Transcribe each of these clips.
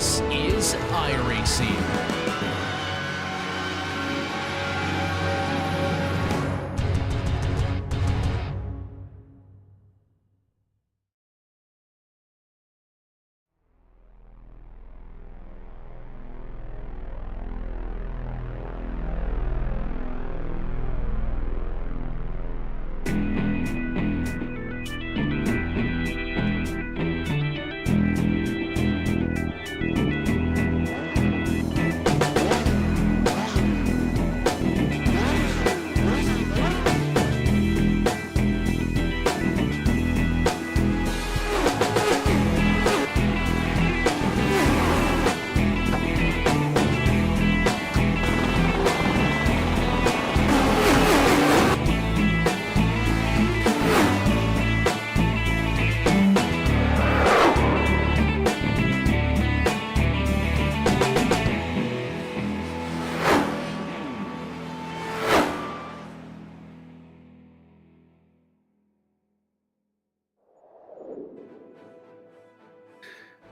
This is iRacing.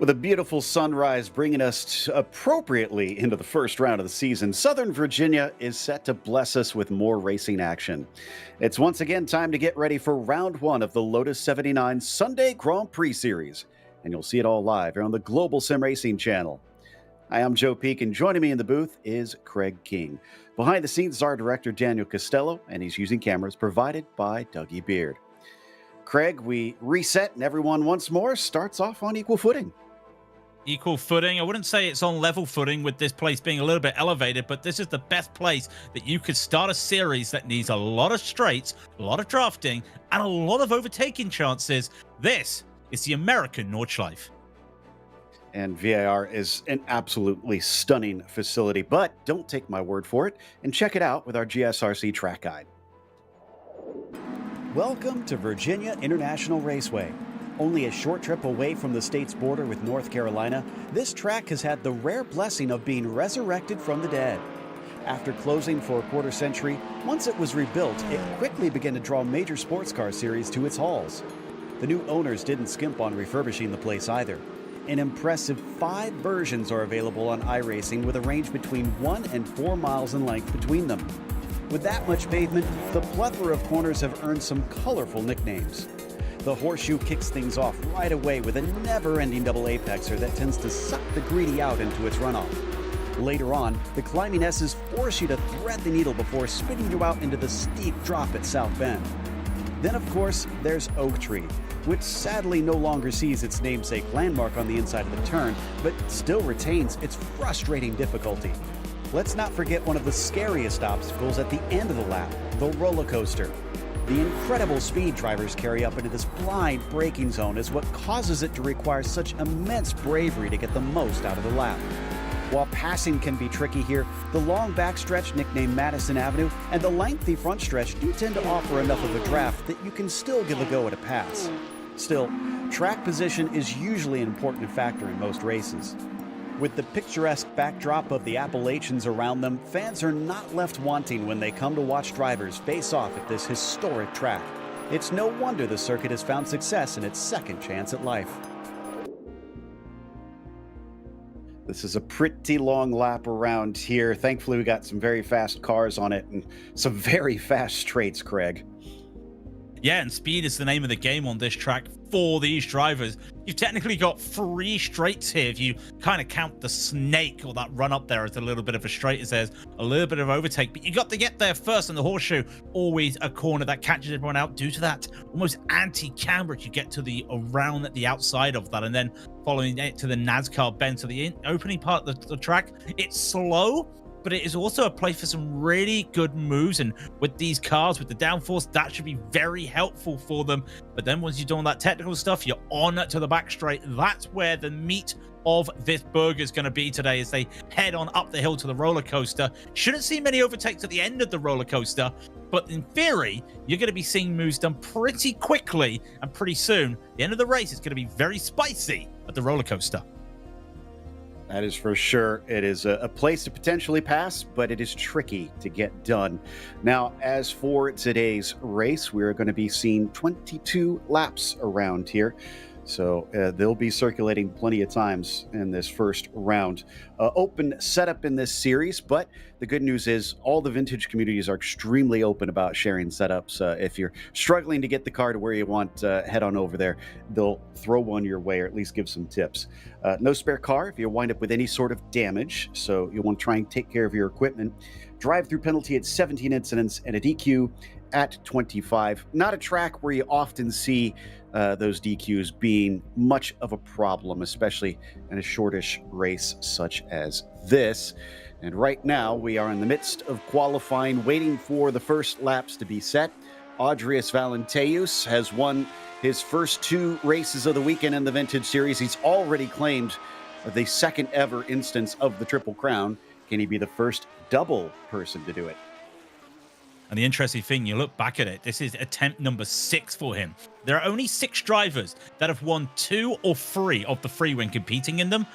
With a beautiful sunrise bringing us appropriately into the first round of the season, Southern Virginia is set to bless us with more racing action. It's once again time to get ready for round one of the Lotus 79 Sunday Grand Prix Series, and you'll see it all live here on the Global SimRacing Channel. Hi, I'm Joe Peak, and joining me in the booth is Craig King. Behind the scenes is our director, Daniel Costello, and he's using cameras provided by Dougie Beard. Craig, we reset, and everyone once more starts off on equal footing. Equal footing. I wouldn't say it's on level footing with this place being a little bit elevated, but this is the best place that you could start a series that needs a lot of straights, a lot of drafting, and a lot of overtaking chances. This is the American Nordschleife. And VIR is an absolutely stunning facility, but don't take my word for it and check it out with our GSRC track guide. Welcome to Virginia International Raceway. Only a short trip away from the state's border with North Carolina, this track has had the rare blessing of being resurrected from the dead. After closing for a quarter century, once it was rebuilt, it quickly began to draw major sports car series to its halls. The new owners didn't skimp on refurbishing the place either. An impressive 5 versions are available on iRacing with a range between 1 and 4 miles in length between them. With that much pavement, the plethora of corners have earned some colorful nicknames. The horseshoe kicks things off right away with a never-ending double apexer that tends to suck the greedy out into its runoff. Later on, the climbing S's force you to thread the needle before spitting you out into the steep drop at South Bend. Then, of course, there's Oak Tree, which sadly no longer sees its namesake landmark on the inside of the turn, but still retains its frustrating difficulty. Let's not forget one of the scariest obstacles at the end of the lap, the roller coaster. The incredible speed drivers carry up into this blind braking zone is what causes it to require such immense bravery to get the most out of the lap. While passing can be tricky here, the long backstretch nicknamed Madison Avenue and the lengthy front stretch do tend to offer enough of a draft that you can still give a go at a pass. Still, track position is usually an important factor in most races. With the picturesque backdrop of the Appalachians around them, fans are not left wanting when they come to watch drivers face off at this historic track. It's no wonder the circuit has found success in its second chance at life. This is a pretty long lap around here. Thankfully, we got some very fast cars on it and some very fast straights, Craig. Yeah, and speed is the name of the game on this track for these drivers. You've technically got 3 straights here if you kind of count the snake or that run up there as a little bit of a straight, as there's a little bit of overtake, but you got to get there first, and the horseshoe, always a corner that catches everyone out due to that almost anti-camber you get to the around at the outside of that, and then following it to the NASCAR bend. So the opening part of the track, it's slow, but it is also a place for some really good moves, and with these cars, with the downforce, that should be very helpful for them. But then once you're doing that technical stuff, you're on to the back straight. That's where the meat of this burger is going to be today as they head on up the hill to the roller coaster. Shouldn't see many overtakes at the end of the roller coaster, but in theory, you're going to be seeing moves done pretty quickly, and pretty soon, the end of the race is going to be very spicy at the roller coaster. That is for sure. It is a place to potentially pass, but it is tricky to get done. Now, as for today's race, we're going to be seeing 22 laps around here. So they'll be circulating plenty of times in this first round. Open setup in this series, but the good news is all the vintage communities are extremely open about sharing setups. If you're struggling to get the car to where you want, head on over there. They'll throw one your way or at least give some tips. No spare car if you wind up with any sort of damage, so you'll want to try and take care of your equipment. Drive-through penalty at 17 incidents and a DQ at 25. Not a track where you often see those DQs being much of a problem, especially in a shortish race such as this. And right now, we are in the midst of qualifying, waiting for the first laps to be set. Adrius Valenteus has won his first 2 races of the weekend in the Vintage Series. He's already claimed the second ever instance of the Triple Crown. Can he be the first double person to do it? And the interesting thing, you look back at it, this is attempt number 6 for him. There are only 6 drivers that have won 2 or 3 of the 3 when competing in them.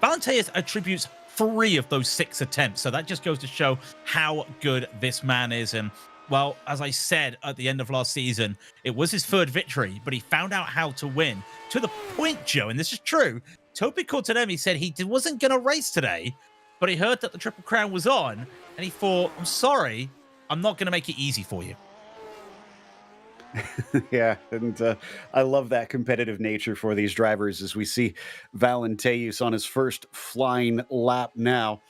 Valenteus attributes 3 of those 6 attempts, so that just goes to show how good this man is. And, well, as I said at the end of last season, it was his 3rd victory, but he found out how to win. To the point, Joe, and this is true, Topi Cortinemi said he wasn't going to race today, but he heard that the Triple Crown was on, and he thought, I'm sorry, I'm not going to make it easy for you. Yeah, and I love that competitive nature for these drivers as we see Valenteus on his first flying lap now.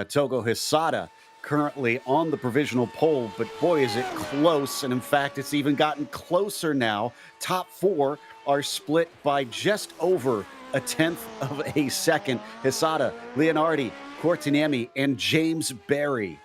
Togo Hisada currently on the provisional pole, but boy, is it close. And in fact, it's even gotten closer now. Top 4 are split by just over a 1/10 of a second. Hisada, Leonardi, Cortinemi, and James Barry.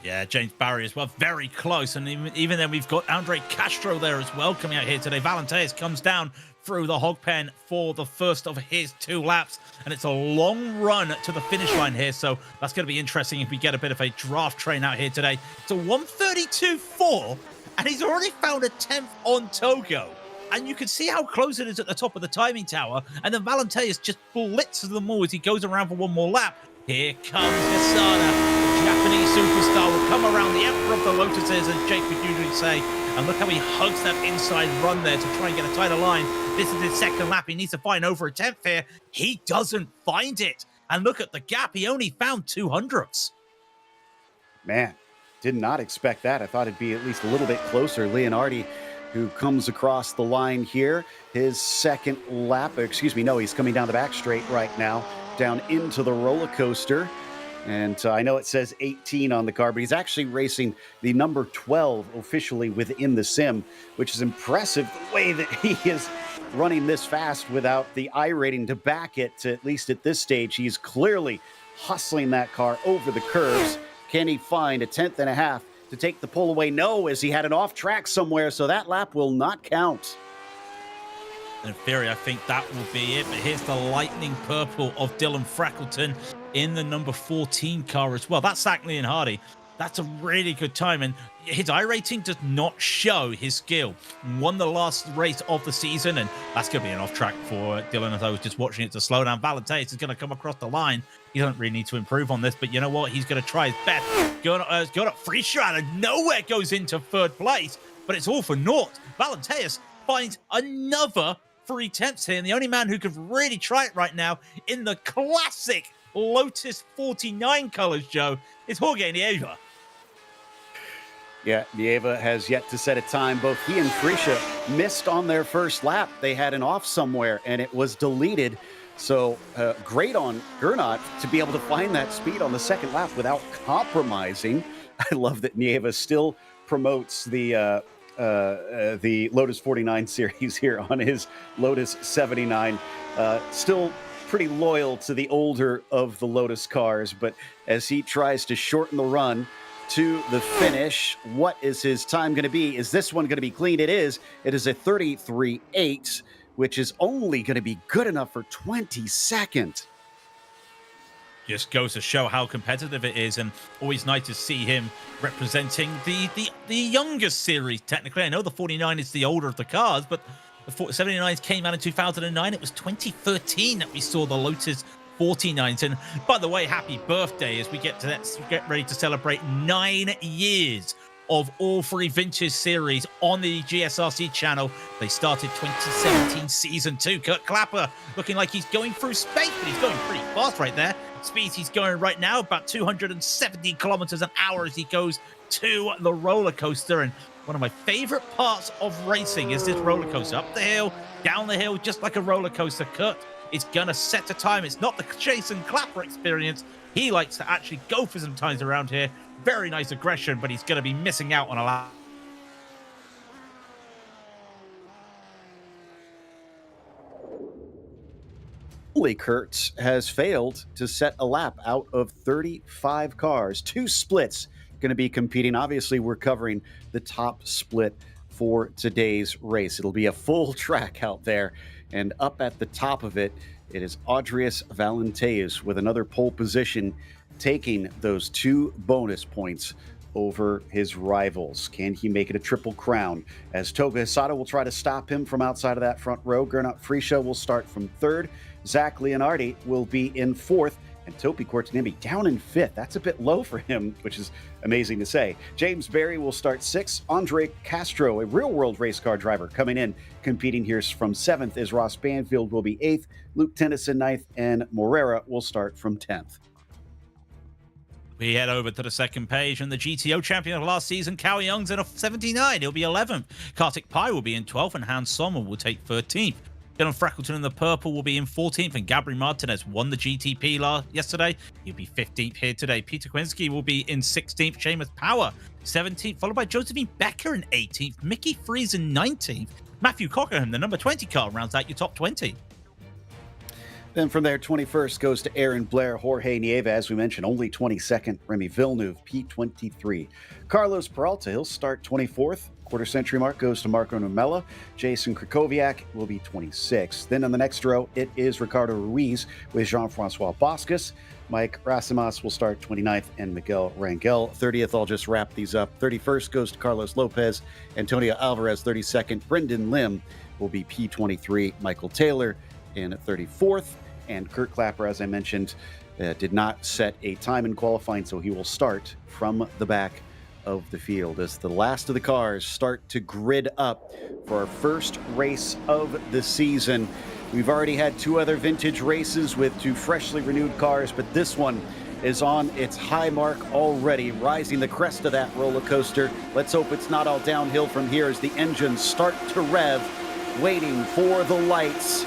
Yeah, James Barry as well, very close. And even then, we've got Andre Castro there as well coming out here today. Valenteus comes down through the hog pen for the first of his 2 laps. And it's a long run to the finish line here. So that's going to be interesting if we get a bit of a draft train out here today. It's a 1:32.4, and he's already found a 10th on Togo. And you can see how close it is at the top of the timing tower. And then Valenteus just blitzes them all as he goes around for one more lap. Here comes Hisada. Japanese superstar will come around, the emperor of the Lotuses, as Jake would usually say. And look how he hugs that inside run there to try and get a tighter line. This is his 2nd lap. He needs to find over a 10th here. He doesn't find it. And look at the gap. He only found 200ths. Man, did not expect that. I thought it'd be at least a little bit closer. Leonardi, who comes across the line here, his 2nd lap. Excuse me, no, he's coming down the back straight right now, down into the roller coaster. And I know it says 18 on the car, but he's actually racing the number 12 officially within the sim, which is impressive the way that he is running this fast without the I rating to back it. At least at this stage, he's clearly hustling that car over the curves. Can he find a 10th and a half to take the pole away? No, as he had an off track somewhere, so that lap will not count. In theory, I think that will be it. But here's the lightning purple of Dylan Freckleton in the number 14 car as well. That's Zach Leon Hardy. That's a really good time. And his I rating does not show his skill. Won the last race of the season, and that's going to be an off track for Dylan. As I was just watching it to slow down, Valenteus is going to come across the line. He doesn't really need to improve on this, but you know what? He's going to try his best. Going up free shot out of nowhere, goes into 3rd place, but it's all for naught. Valenteus finds another 3 tenths here, and the only man who could really try it right now in the classic Lotus 49 colors, Joe, is Jorge Nieva. Yeah, Nieva has yet to set a time. Both he and Frisha missed on their first lap. They had an off somewhere, and it was deleted. So great on Gernot to be able to find that speed on the 2nd lap without compromising. I love that Nieva still promotes the Lotus 49 series here on his Lotus 79. Still pretty loyal to the older of the Lotus cars, but as he tries to shorten the run to the finish, what is his time going to be? Is this one going to be clean? It is. It is a 33.8, which is only going to be good enough for 22nd. Just goes to show how competitive it is, and always nice to see him representing the youngest series, technically. I know the 49 is the older of the cars, but the 79s came out in 2009. It was 2013 that we saw the Lotus 49s. And by the way, happy birthday as we get ready to celebrate 9 years of all three vintage series on the GSRC channel. They started 2017 season 2. Kurt Clapper looking like he's going through space, but he's going pretty fast right there. Speed he's going right now, about 270 kilometers an hour as he goes to the roller coaster. And one of my favorite parts of racing is this roller coaster. Up the hill, down the hill, just like a roller coaster. Kurt is going to set a time. It's not the Jason Clapper experience. He likes to actually go for some times around here. Very nice aggression, but he's going to be missing out on a lot. Kurt has failed to set a lap out of 35 cars. 2 splits going to be competing. Obviously, we're covering the top split for today's race. It'll be a full track out there, and up at the top of it, it is Andreas Valenteus with another pole position, taking those 2 bonus points over his rivals. Can he make it a triple crown? As Toga Hisada will try to stop him from outside of that front row. Gernot Frischa will start from 3rd. Zach Leonardi will be in 4th. And Topi Kortaniemi down in 5th. That's a bit low for him, which is amazing to say. James Berry will start 6th. Andre Castro, a real-world race car driver, coming in, competing here from 7th, as Ross Banfield will be 8th. Luke Tennyson 9th, and Morera will start from 10th. We head over to the second page, and the GTO champion of last season, Cao Young's in a 79. He'll be 11th. Kartik Pai will be in 12th, and Hans Sommer will take 13th. Dylan Freckleton in the purple will be in 14th, and Gabriel Martinez won the GTP yesterday. He'll be 15th here today. Peter Kwinski will be in 16th. Seamus Power, 17th, followed by Josephine Becker in 18th. Mickey Fries in 19th. Matthew Cockerham, the number 20 car, rounds out your top 20. Then from there, 21st goes to Aaron Blair. Jorge Nieva, as we mentioned, only 22nd. Remy Villeneuve, P23. Carlos Peralta, he'll start 24th. Quarter century mark goes to Marco Numella. Jason Krakowiak will be 26th. Then on the next row, it is Ricardo Ruiz with Jean-Francois Boscus. Mike Rasimas will start 29th, and Miguel Rangel 30th. I'll just wrap these up. 31st goes to Carlos Lopez. Antonio Alvarez 32nd. Brendan Lim will be P23. Michael Taylor in 34th. And Kurt Clapper, as I mentioned, did not set a time in qualifying, so he will start from the back of the field as the last of the cars start to grid up for our first race of the season. We've already had 2 other vintage races with 2 freshly renewed cars, but this one is on its high mark already, rising the crest of that roller coaster. Let's hope it's not all downhill from here as the engines start to rev, waiting for the lights.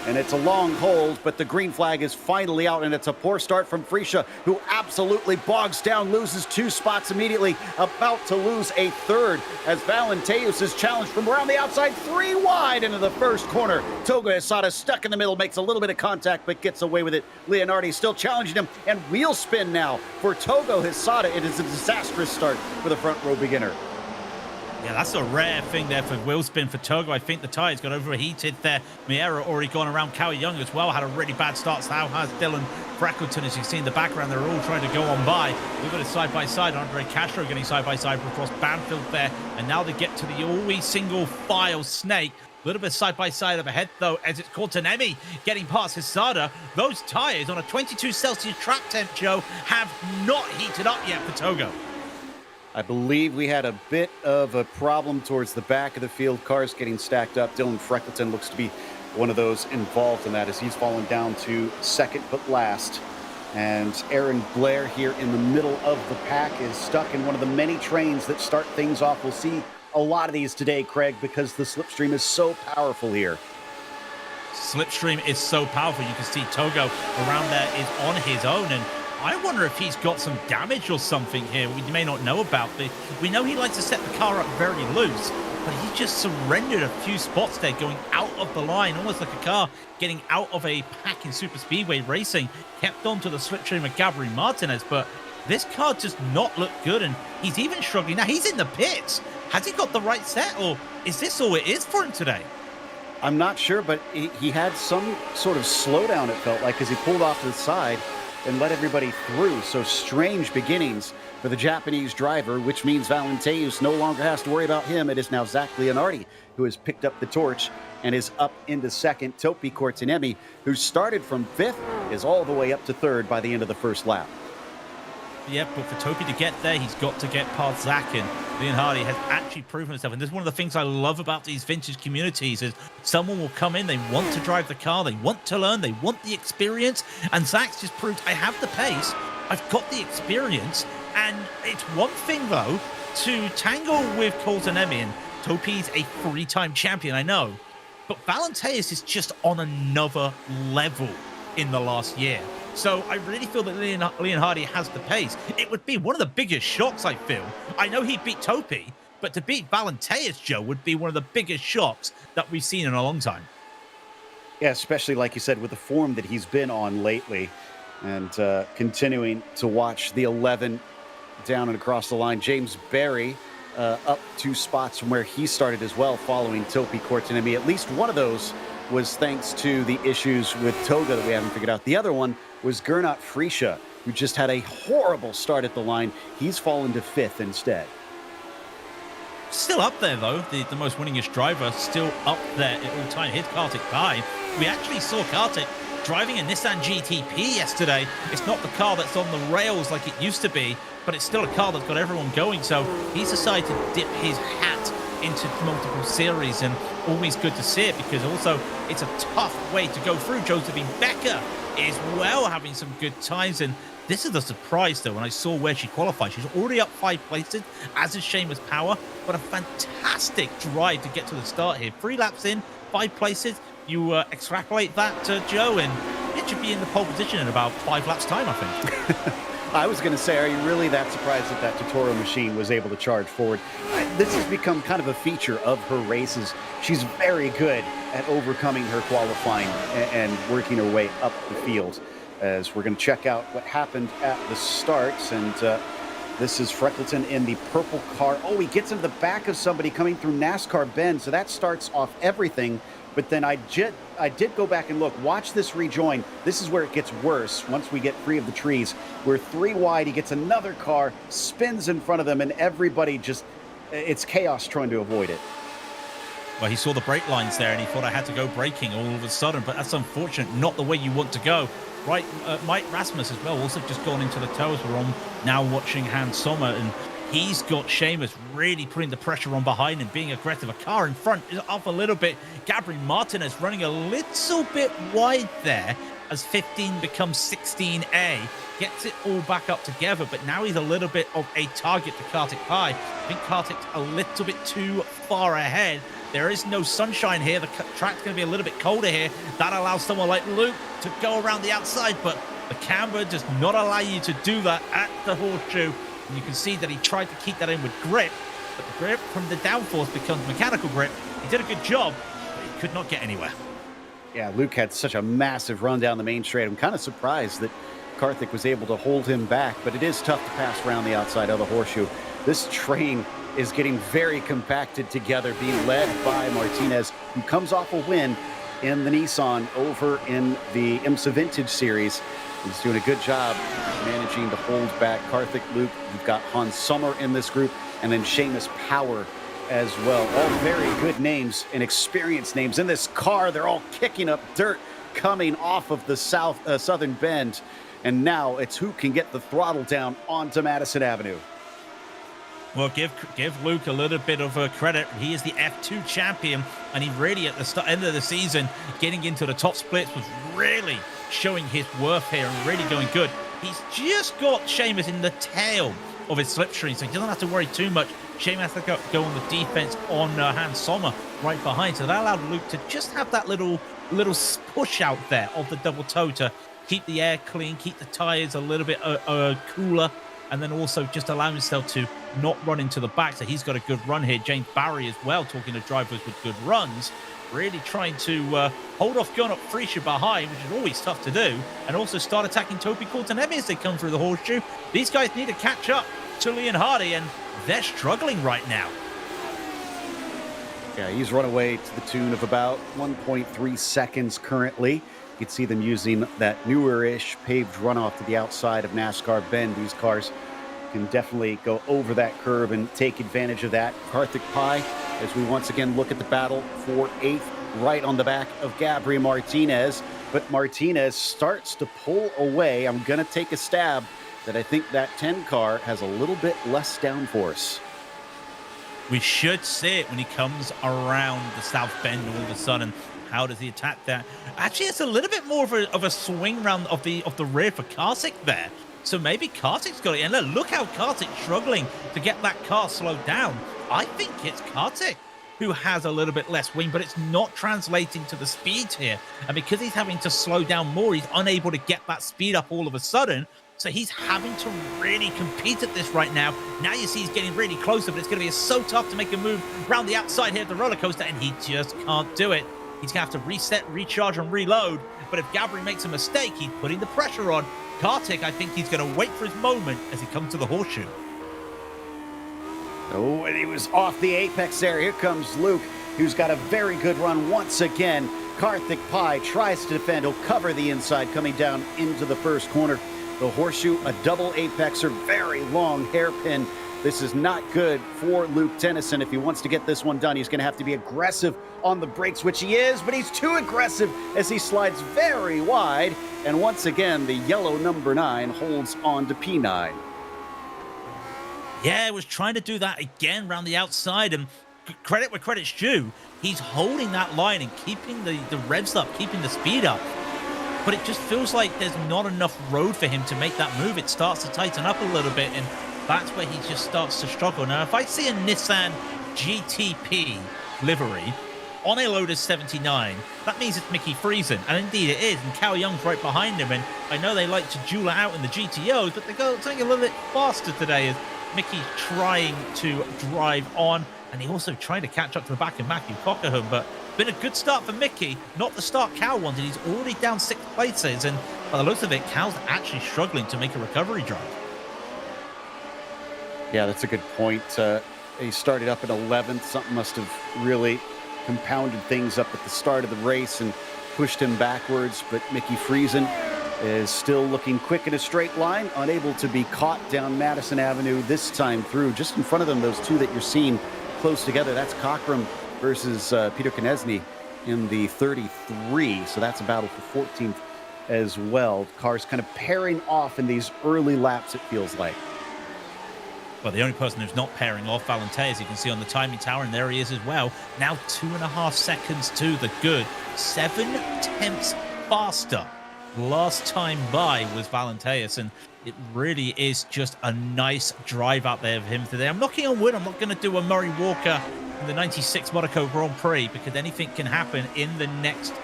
And it's a long hold, but the green flag is finally out, and it's a poor start from Frischa, who absolutely bogs down, loses 2 spots immediately, about to lose a 3rd, as Valenteus is challenged from around the outside, 3 wide into the first corner. Toga Hisada stuck in the middle, makes a little bit of contact, but gets away with it. Leonardi still challenging him, and wheel spin now for Toga Hisada. It is a disastrous start for the front row beginner. Yeah, that's a rare thing there for wheel spin for Togo. I think the tires got overheated there. Miera already gone around. Cao Young as well had a really bad start. So how has Dylan Freckleton, as you see in the background, they're all trying to go on by. We've got a side-by-side. Andre Castro getting side-by-side across Banfield there. And now they get to the always single file Snake. A little bit side-by-side of ahead, though, as it's Kortaniemi getting past Hisada. Those tires on a 22 Celsius track temp, Joe, have not heated up yet for Togo. I believe we had a bit of a problem towards the back of the field, cars getting stacked up. Dylan Freckleton looks to be one of those involved in that as he's fallen down to 2nd but last. And Aaron Blair here in the middle of the pack is stuck in one of the many trains that start things off. We'll see a lot of these today, Craig, because the slipstream is so powerful here. Slipstream is so powerful. You can see Togo around there is on his own, and I wonder if he's got some damage or something here we may not know about. We know he likes to set the car up very loose, but he just surrendered a few spots there, going out of the line, almost like a car getting out of a pack in super speedway racing. Kept on to the slipstream of Gabriel Martinez, but this car does not look good, and he's even struggling. Now, he's in the pits. Has he got the right set, or is this all it is for him today? I'm not sure, but he had some sort of slowdown, it felt like, as he pulled off to the side and let everybody through. So strange beginnings for the Japanese driver, which means Valenteus no longer has to worry about him. It is now Zach Leonardi who has picked up the torch and is up into 2nd. Topi Kortaniemi, who started from 5th, is all the way up to 3rd by the end of the first lap. Yeah, but for Toby to get there, he's got to get past Zach, and Leon Hardy has actually proven himself. And this is one of the things I love about these vintage communities is someone will come in, they want to drive the car, they want to learn, they want the experience, and Zach's just proved, I have the pace, I've got the experience, and it's one thing, though, to tangle with Coltonemi, and Topi's a 3-time champion, I know, but Valenteus is just on another level in the last year. So I really feel that Leon Hardy has the pace. It would be one of the biggest shocks, I feel. I know he beat Topi, but to beat Valenteus, Joe, would be one of the biggest shocks that we've seen in a long time. Yeah, especially, like you said, with the form that he's been on lately, and continuing to watch the 11 down and across the line. James Barry up 2 spots from where he started as well, following Topi Kortanemi. At least one of those was thanks to the issues with Toga that we haven't figured out. The other one was Gernot Frisha, who just had a horrible start at the line. He's fallen to 5th instead. Still up there, though, the most winningest driver, still up there at all time. Here's Kartik Pai. We actually saw Kartik driving a Nissan GTP yesterday. It's not the car that's on the rails like it used to be, but it's still a car that's got everyone going. So he's decided to dip his hat into multiple series, and always good to see it, because also it's a tough way to go through. Josephine Becker is well having some good times, and this is a surprise, though, when I saw where she qualified. She's already up 5 places, as is Seamus Power, but a fantastic drive to get to the start here. 3 laps in, 5 places. You extrapolate that, Joe, and it should be in the pole position in about 5 laps time, I think. I was going to say, are you really that surprised that that Totoro machine was able to charge forward? This has become kind of a feature of her races. She's very good at overcoming her qualifying and working her way up the field. As we're going to check out what happened at the starts, and this is Freckleton in the purple car. Oh, he gets into the back of somebody coming through NASCAR Bend, so that starts off everything. But then I did go back and look. Watch this rejoin. This is where it gets worse once we get free of the trees. We're 3 wide. He gets another car, spins in front of them, and everybody just, it's chaos trying to avoid it. Well, he saw the brake lines there, and he thought I had to go braking all of a sudden, but that's unfortunate. Not the way you want to go. Right, Mike Rasmus as well, also just gone into the toes. We're on now watching Hans Sommer, and he's got Seamus really putting the pressure on behind and being aggressive. A car in front is off a little bit. Gabriel Martinez running a little bit wide there as 15 becomes 16A. Gets it all back up together, but now he's a little bit of a target to Kartik Pai. I think Kartik's a little bit too far ahead. There is no sunshine here. The track's going to be a little bit colder here. That allows someone like Luke to go around the outside, but the camber does not allow you to do that at the horseshoe. And you can see that he tried to keep that in with grip, but the grip from the downforce becomes mechanical grip. He did a good job, but he could not get anywhere. Yeah, Luke had such a massive run down the main straight. I'm kind of surprised that Karthik was able to hold him back, but it is tough to pass around the outside of the horseshoe. This train is getting very compacted together, being led by Martinez, who comes off a win in the Nissan over in the IMSA Vintage Series. He's doing a good job managing to hold back Karthik, Luke. You've got Hans Sommer in this group, and then Seamus Power as well. All very good names and experienced names in this car. They're all kicking up dirt coming off of the southern bend. And now it's who can get the throttle down onto Madison Avenue. Well, give Luke a little bit of credit. He is the F2 champion, and he really, at the end of the season, getting into the top splits was really showing his worth here and really going good. He's just got Seamus in the tail of his slipstream, so he doesn't have to worry too much. Seamus has to go on the defense on Hans Sommer right behind, so that allowed Luke to just have that little push out there of the double toe to keep the air clean, keep the tires a little bit cooler, and then also just allow himself to not run into the back. So he's got a good run here. James Barry as well, talking to drivers with good runs, really trying to hold off going up Frisha behind, which is always tough to do, and also start attacking Topi Kortanemi as they come through the horseshoe. These guys need to catch up to Leon Hardy, and they're struggling right now. Yeah, he's run away to the tune of about 1.3 seconds currently. You can see them using that newer-ish paved runoff to the outside of NASCAR Bend. These cars can definitely go over that curb and take advantage of that. Karthik Pai, as we once again look at the battle for 8th, right on the back of Gabriel Martinez. But Martinez starts to pull away. I'm going to take a stab that I think that 10 car has a little bit less downforce. We should see it when he comes around the South Bend all of a sudden. How does he attack that? Actually, it's a little bit more of a swing round of the rear for Kartik there. So maybe Kartik's got it. And look how Kartik's struggling to get that car slowed down. I think it's Kartik who has a little bit less wing, but it's not translating to the speed here. And because he's having to slow down more, he's unable to get that speed up all of a sudden. So he's having to really compete at this right now. Now you see he's getting really closer, but it's going to be so tough to make a move around the outside here of the roller coaster, and he just can't do it. He's going to have to reset, recharge, and reload. But if Gabri makes a mistake, he's putting the pressure on. Kartik, I think he's going to wait for his moment as he comes to the horseshoe. Oh, and he was off the apex there. Here comes Luke, who's got a very good run once again. Kartik Pai tries to defend. He'll cover the inside coming down into the first corner. The horseshoe, a double apexer, very long hairpin. This is not good for Luke Tennyson. If he wants to get this one done, he's going to have to be aggressive on the brakes, which he is, but he's too aggressive as he slides very wide. And once again, the yellow number 9 holds on to P9. Yeah, was trying to do that again around the outside, and credit where credit's due. He's holding that line and keeping the revs up, keeping the speed up. But it just feels like there's not enough road for him to make that move. It starts to tighten up a little bit, and that's where he just starts to struggle. Now, if I see a Nissan GTP livery on a Lotus 79, that means it's Mickey Friesen, and indeed it is, and Cal Young's right behind him, and I know they like to duel it out in the GTOs, but they go something a little bit faster today as Mickey's trying to drive on, and he also tried to catch up to the back of Matthew Cockerham, but been a good start for Mickey, not the start Cal wanted. He's already down 6 places, and by the looks of it, Cal's actually struggling to make a recovery drive. Yeah, that's a good point. He started up at 11th. Something must have really compounded things up at the start of the race and pushed him backwards, but Mickey Friesen is still looking quick in a straight line, unable to be caught down Madison Avenue this time through. Just in front of them, those two that you're seeing close together, that's Cockram versus Peter Konechny in the 33. So that's a battle for 14th as well. Cars kind of pairing off in these early laps, it feels like. Well, the only person who's not pairing off, Valente, as you can see on the timing tower, and there he is as well. Now 2.5 seconds to the good. 7/10 faster. Last time by was Valenteus, and it really is just a nice drive out there of him today. I'm knocking on wood. I'm not going to do a Murray Walker in the 96 Monaco Grand Prix because anything can happen in the next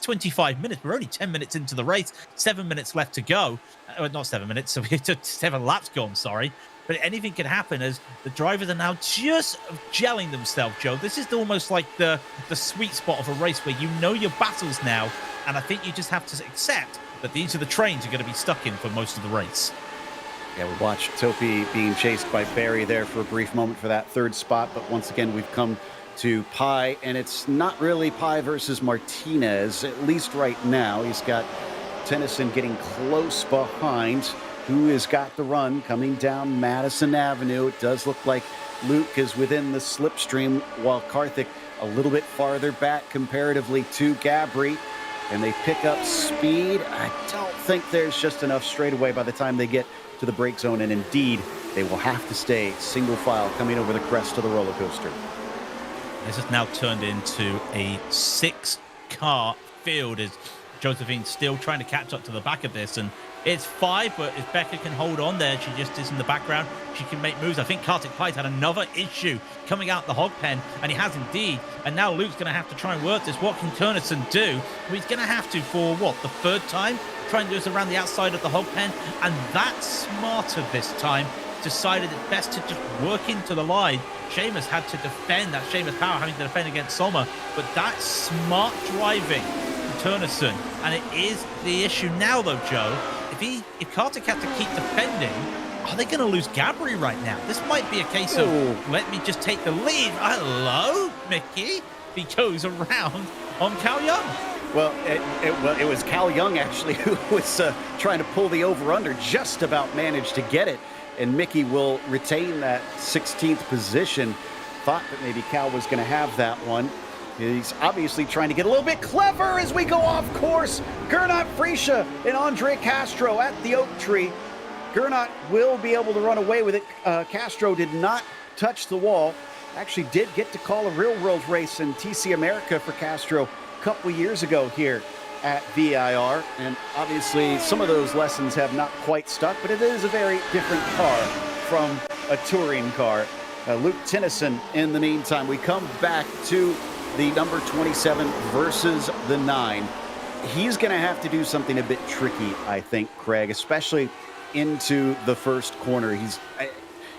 25 minutes. We're only 10 minutes into the race, 7 minutes left to go. Not 7 minutes, so we have 7 laps gone, sorry. But anything can happen as the drivers are now just gelling themselves, Joe. This is almost like the sweet spot of a race where you know your battles now, and I think you just have to accept that these are the trains you're going to be stuck in for most of the race. Yeah, we watched Topi being chased by Barry there for a brief moment for that 3rd spot, but once again we've come to Pai, and it's not really Pai versus Martinez, at least right now. He's got Tennyson getting close behind, who has got the run coming down Madison Avenue. It does look like Luke is within the slipstream, while Kartik a little bit farther back comparatively to Gabri, and they pick up speed. I don't think there's just enough straightaway by the time they get to the brake zone, and indeed they will have to stay single file coming over the crest of the roller coaster. This has now turned into a 6-car field as Josephine's still trying to catch up to the back of this, and it's 5, but if Becca can hold on there, she just is in the background, she can make moves. I think Kartik Pai's had another issue coming out the hog pen, and he has indeed, and now Luke's going to have to try and work this. What can Turnison do? Well, he's going to have to, for what, the 3rd time, try and do this around the outside of the hog pen, and that's smarter this time. Decided it's best to just work into the line. Seamus had to defend, that Seamus Power having to defend against Sommer, but that's smart driving from Turnison, and it is the issue now though, Joe. If Kartik has to keep defending, are they going to lose Gabri right now? This might be a case of, let me just take the lead. Hello, Mickey. He goes around on Cal Young. Well, it was Cal Young, actually, who was trying to pull the over-under, just about managed to get it. And Mickey will retain that 16th position. Thought that maybe Cal was going to have that one. He's obviously trying to get a little bit clever as we go off course. Gernot Friesche and Andre Castro at the Oak Tree. Gernot will be able to run away with it. Castro did not touch the wall. Actually did get to call a real-world race in TC America for Castro a couple years ago here at VIR. And obviously some of those lessons have not quite stuck, but it is a very different car from a touring car. Luke Tennyson, in the meantime, we come back to the number 27 versus the 9. He's going to have to do something a bit tricky, I think, Craig, especially into the first corner.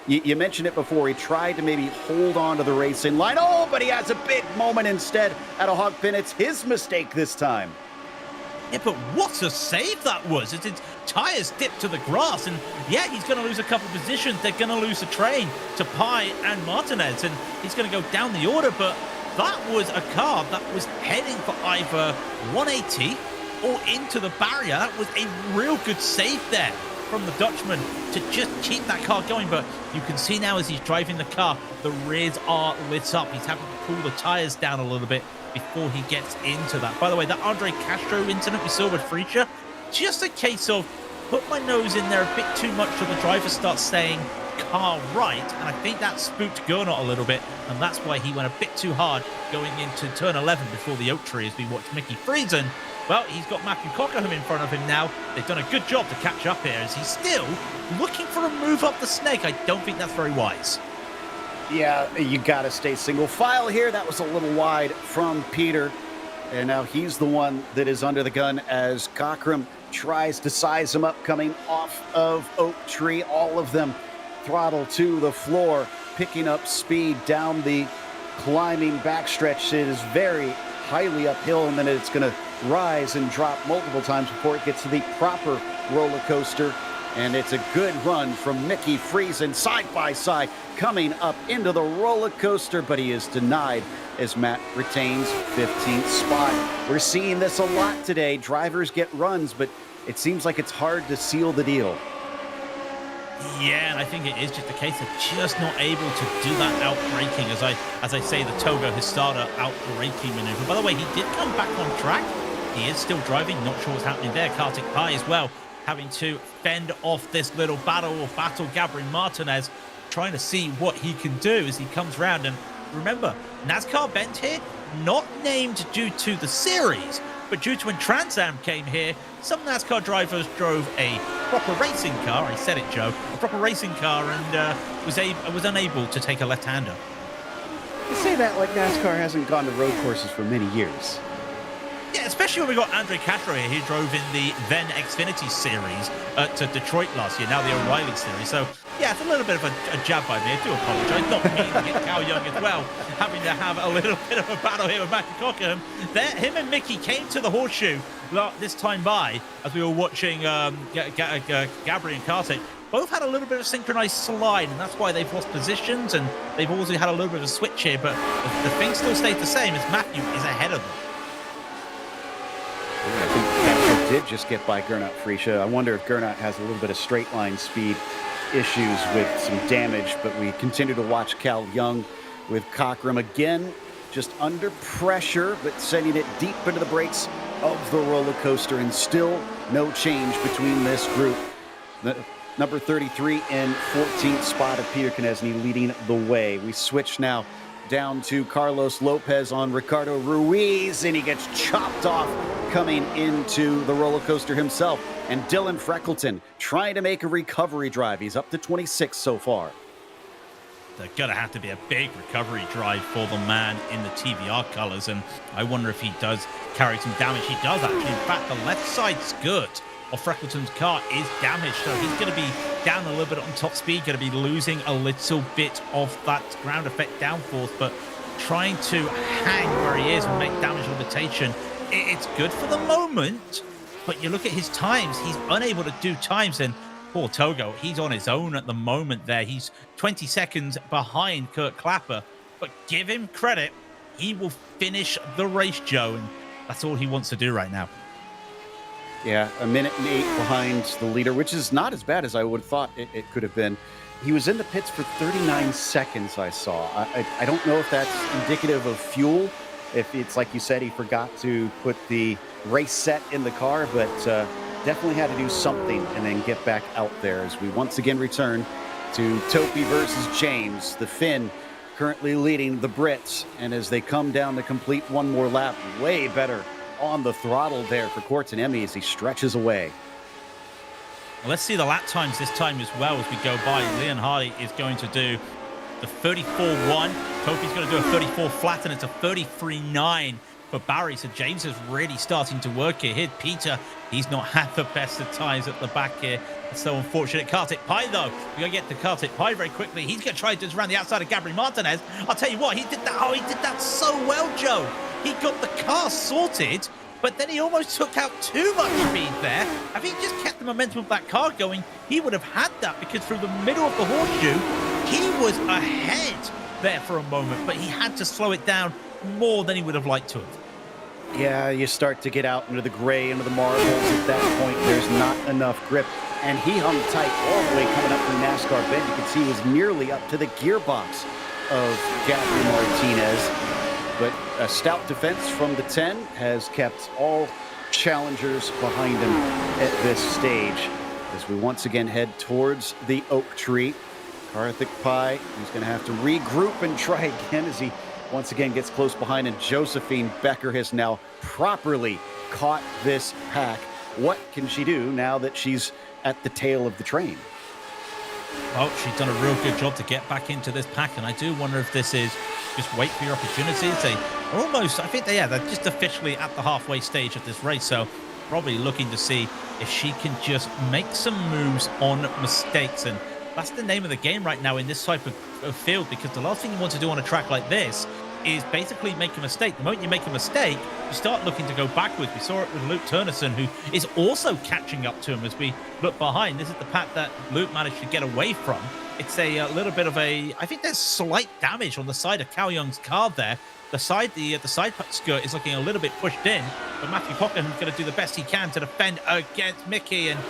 You mentioned it before. He tried to maybe hold on to the racing line. Oh, but he has a big moment instead at a hog pin. It's his mistake this time. Yeah, but what a save that was. His tires dipped to the grass, and yeah, he's going to lose a couple of positions. They're going to lose the train to Pai and Martinez, and he's going to go down the order, but that was a car that was heading for either 180 or into the barrier. That was a real good save there from the Dutchman to just keep that car going. But you can see now as he's driving the car, the rears are lit up. He's having to pull the tires down a little bit before he gets into that. By the way, that Andre Castro incident we saw with Freesia, just a case of put my nose in there a bit too much so the driver starts saying car right, and I think that spooked Gernot a little bit, and that's why he went a bit too hard going into turn 11 before the oak tree as we watch Mickey Friesen. Well, he's got Matthew Cockerham in front of him now. They've done a good job to catch up here as he's still looking for a move up the snake. I don't think that's very wise. Yeah, you got to stay single file here. That was a little wide from Peter, and now he's the one that is under the gun as Cockerham tries to size him up coming off of oak tree. All of them throttle to the floor, picking up speed down the climbing backstretch. It is very highly uphill, and then it's going to rise and drop multiple times before it gets to the proper roller coaster. And it's a good run from Mickey Friesen, side by side, coming up into the roller coaster, but he is denied as Matt retains 15th spot. We're seeing this a lot today. Drivers get runs, but it seems like it's hard to seal the deal. Yeah, and I think it is just a case of just not able to do that out-braking, as I say, the Togo Histada out-braking maneuver. By the way, he did come back on track. He is still driving, not sure what's happening there. Kartik Pai as well, having to fend off this little battle Gabriel Martinez, trying to see what he can do as he comes round. And remember, NASCAR Bend here, not named due to the series, but due to when Trans Am came here, some NASCAR drivers drove a proper racing car, I said it, Joe, a proper racing car, and was unable to take a left-hander. You say that like NASCAR hasn't gone to road courses for many years. Yeah, especially when we got Andre Castro here, who drove in the then Xfinity series to Detroit last year, now the O'Reilly series. So, yeah, it's a little bit of a jab by me. I do apologise. Not meaning to get Cal Young as well, having to have a little bit of a battle here with Matthew Cockerham. Him and Mickey came to the horseshoe this time by, as we were watching Gabriel and Kartik. Both had a little bit of synchronized slide, and that's why they've lost positions, and they've also had a little bit of a switch here. But the thing still stayed the same, as Matthew is ahead of them. I think Castro did just get by Gernot Freesia. I wonder if Gernot has a little bit of straight line speed issues with some damage, but we continue to watch Cal Young with Cockerham again, just under pressure, but sending it deep into the brakes of the roller coaster, and still no change between this group. Number 33 and 14th spot of Peter Konieczny leading the way. We switch now down to Carlos Lopez on Ricardo Ruiz, and he gets chopped off coming into the roller coaster himself. And Dylan Freckleton trying to make a recovery drive. He's up to 26 so far. There's going to have to be a big recovery drive for the man in the TVR colors, and I wonder if he does carry some damage. He does, actually. In fact, the left side skirt of Freckleton's car is damaged, so he's going to be down a little bit on top speed, going to be losing a little bit of that ground effect downforce, but trying to hang where he is and make damage limitation. It's good for the moment, but you look at his times, he's unable to do times, and poor Togo, he's on his own at the moment there. He's 20 seconds behind Kurt Clapper, but give him credit, he will finish the race, Joe, and that's all he wants to do right now. Yeah, a minute and 8 behind the leader, which is not as bad as I would have thought it could have been. He was in the pits for 39 seconds, I saw. I don't know if that's indicative of fuel, if it's like you said, he forgot to put the race set in the car, but definitely had to do something and then get back out there as we once again return to Topi versus James. The Finn currently leading the Brits, and as they come down to complete one more lap, way better on the throttle there for Courtney as he stretches away. Well, let's see the lap times this time as well as we go by. Leon Hardy is going to do the 34.1. Topi's going to do a 34 flat, and it's a 33.9 for Barry. So James is really starting to work here. Here, Peter, he's not had the best of times at the back here. It's so unfortunate. Kartik Pai, though, we're going to get to Kartik Pai very quickly. He's going to try to around the outside of Gabriel Martinez. I'll tell you what, he did that. Oh, he did that so well, Joe. He got the car sorted, but then he almost took out too much speed there. If he just kept the momentum of that car going, he would have had that, because through the middle of the horseshoe, he was ahead there for a moment, but he had to slow it down more than he would have liked to have. Yeah, you start to get out into the gray, into the marbles. At that point, there's not enough grip. And he hung tight all the way coming up from the NASCAR bend. You can see he was nearly up to the gearbox of Gabriel Martinez. But a stout defense from the 10 has kept all challengers behind him at this stage. As we once again head towards the oak tree, Karthik Pai, who's going to have to regroup and try again as he once again gets close behind, and Josephine Becker has now properly caught this pack. What can she do now that she's at the tail of the train? Well, she's done a real good job to get back into this pack, and I do wonder if this is just wait for your opportunities. They are almost, I think they're just officially at the halfway stage of this race, so probably looking to see if she can just make some moves on mistakes. And that's the name of the game right now in this type of field, because the last thing you want to do on a track like this is basically make a mistake. The moment you make a mistake, you start looking to go backwards. We saw it with Luke Turnerson, who is also catching up to him as we look behind. This is the path that Luke managed to get away from. It's a little bit of a, I think there's slight damage on the side of Cao Young's car there. The side skirt is looking a little bit pushed in, but Matthew Cochran is going to do the best he can to defend against Mickey. And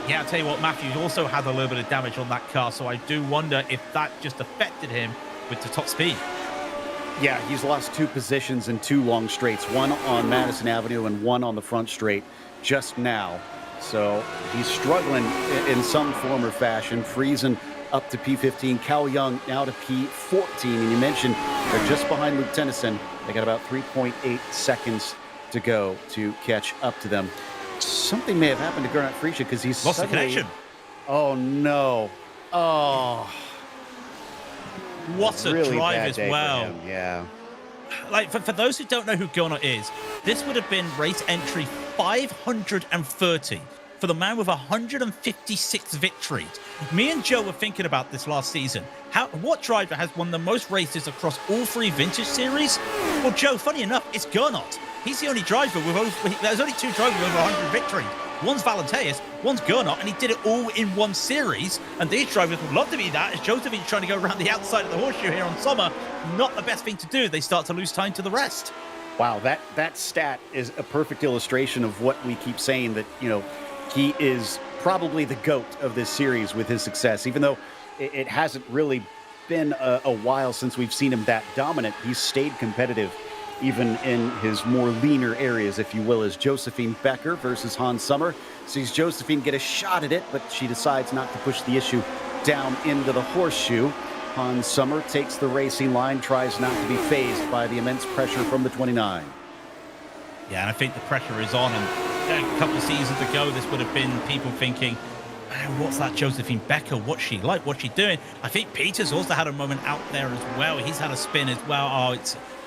yeah, I'll tell you what, Matthews also had a little bit of damage on that car, so I do wonder if that just affected him with the top speed. Yeah, he's lost 2 positions in 2 long straights, one on Madison Avenue and one on the front straight just now. So he's struggling in some form or fashion, freezing up to P15. Cao Young now to P14. And you mentioned they're just behind Luke Tennyson. They got about 3.8 seconds to go to catch up to them. Something may have happened to Gernot Friesche because he's lost the connection. Oh, no. Oh. What a really drive bad as day well. for him. Yeah. Like, for those who don't know who Gernot is, this would have been race entry 530 for the man with 156 victories. Me and Joe were thinking about this last season. What driver has won the most races across all 3 vintage series? Well, Joe, funny enough, it's Gernot. He's the only driver with over, there's only 2 drivers with over 100 victories. One's Valenteus, one's Gernot, and he did it all in one series. And these drivers would love to be that, as Josephine's trying to go around the outside of the horseshoe here on summer. Not the best thing to do. They start to lose time to the rest. Wow, that stat is a perfect illustration of what we keep saying, that, you know, he is probably the GOAT of this series with his success. Even though it hasn't really been a while since we've seen him that dominant, he's stayed competitive even in his more leaner areas, if you will, as Josephine Becker versus Hans Sommer. Sees Josephine get a shot at it, but she decides not to push the issue down into the horseshoe. Hans Sommer takes the racing line, tries not to be fazed by the immense pressure from the 29. Yeah, and I think the pressure is on. And a couple of seasons ago, this would have been people thinking, man, what's that Josephine Becker? What's she like? What's she doing? I think Peters also had a moment out there as well. He's had a spin as well. Oh,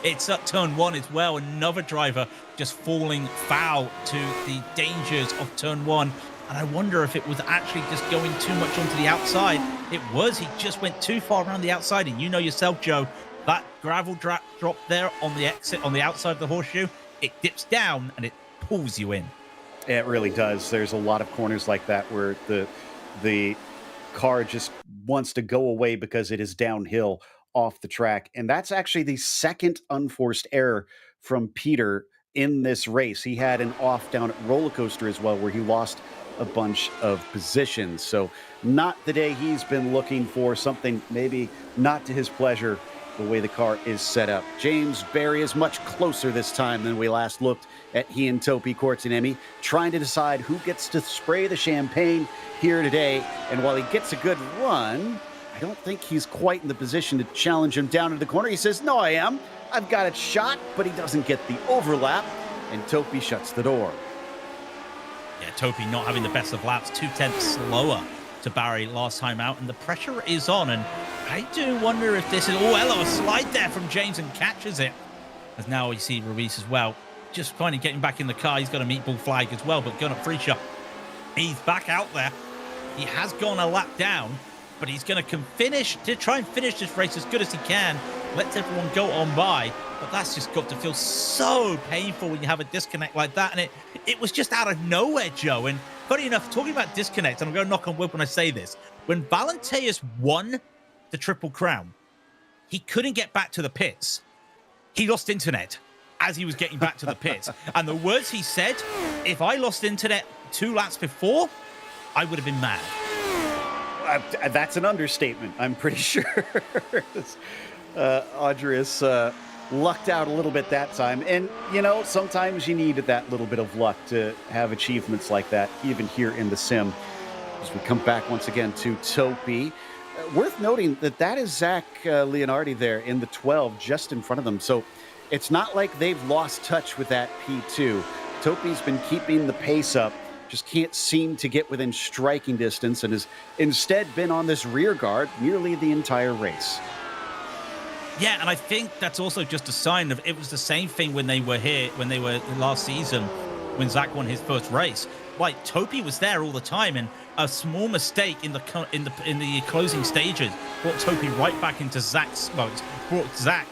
it's at turn 1 as well. Another driver just falling foul to the dangers of turn 1. And I wonder if it was actually just going too much onto the outside. It was. He just went too far around the outside. And you know yourself, Joe, that gravel drop there on the exit, on the outside of the horseshoe, it dips down and it pulls you in. It really does. There's a lot of corners like that where the car just wants to go away because it is downhill off the track. And that's actually the second unforced error from Peter in this race. He had an off down at Roller Coaster as well, where he lost a bunch of positions. So not the day he's been looking for, something maybe not to his pleasure the way the car is set up. James Barry is much closer this time than we last looked at he and Topi Kortsanemi, trying to decide who gets to spray the champagne here today. And while he gets a good run, I don't think he's quite in the position to challenge him down into the corner. He says, no, I am. I've got it shot, but he doesn't get the overlap, and Topi shuts the door. Yeah, Topi not having the best of laps, 2/10 slower to Barry last time out, and the pressure is on. And I do wonder if this is, oh, hello, a slide there from James and catches it. As now you see Ruiz as well, just kind of getting back in the car. He's got a meatball flag as well, but going up free shot. He's back out there. He has gone a lap down, but he's going to try and finish this race as good as he can. Let everyone go on by, but that's just got to feel so painful when you have a disconnect like that. And it was just out of nowhere, Joe. And funny enough, talking about disconnect, and I'm going to knock on wood when I say this, when Valenteus won the Triple Crown, he couldn't get back to the pits. He lost internet as he was getting back to the pits. And the words he said, if I lost internet 2 laps before, I would have been mad. That's an understatement, I'm pretty sure. Andreas lucked out a little bit that time. And, you know, sometimes you need that little bit of luck to have achievements like that, even here in the sim. As we come back once again to Topi. Worth noting that is Zach Leonardi there in the 12, just in front of them. So it's not like they've lost touch with that P2. Topi's been keeping the pace up, just can't seem to get within striking distance, and has instead been on this rear guard nearly the entire race. Yeah, and I think that's also just a sign of, it was the same thing when they were here, when they were last season, when Zach won his first race. Like, Topi was there all the time, and a small mistake in the closing stages brought Topi right back into Zach's, well, it's brought Zach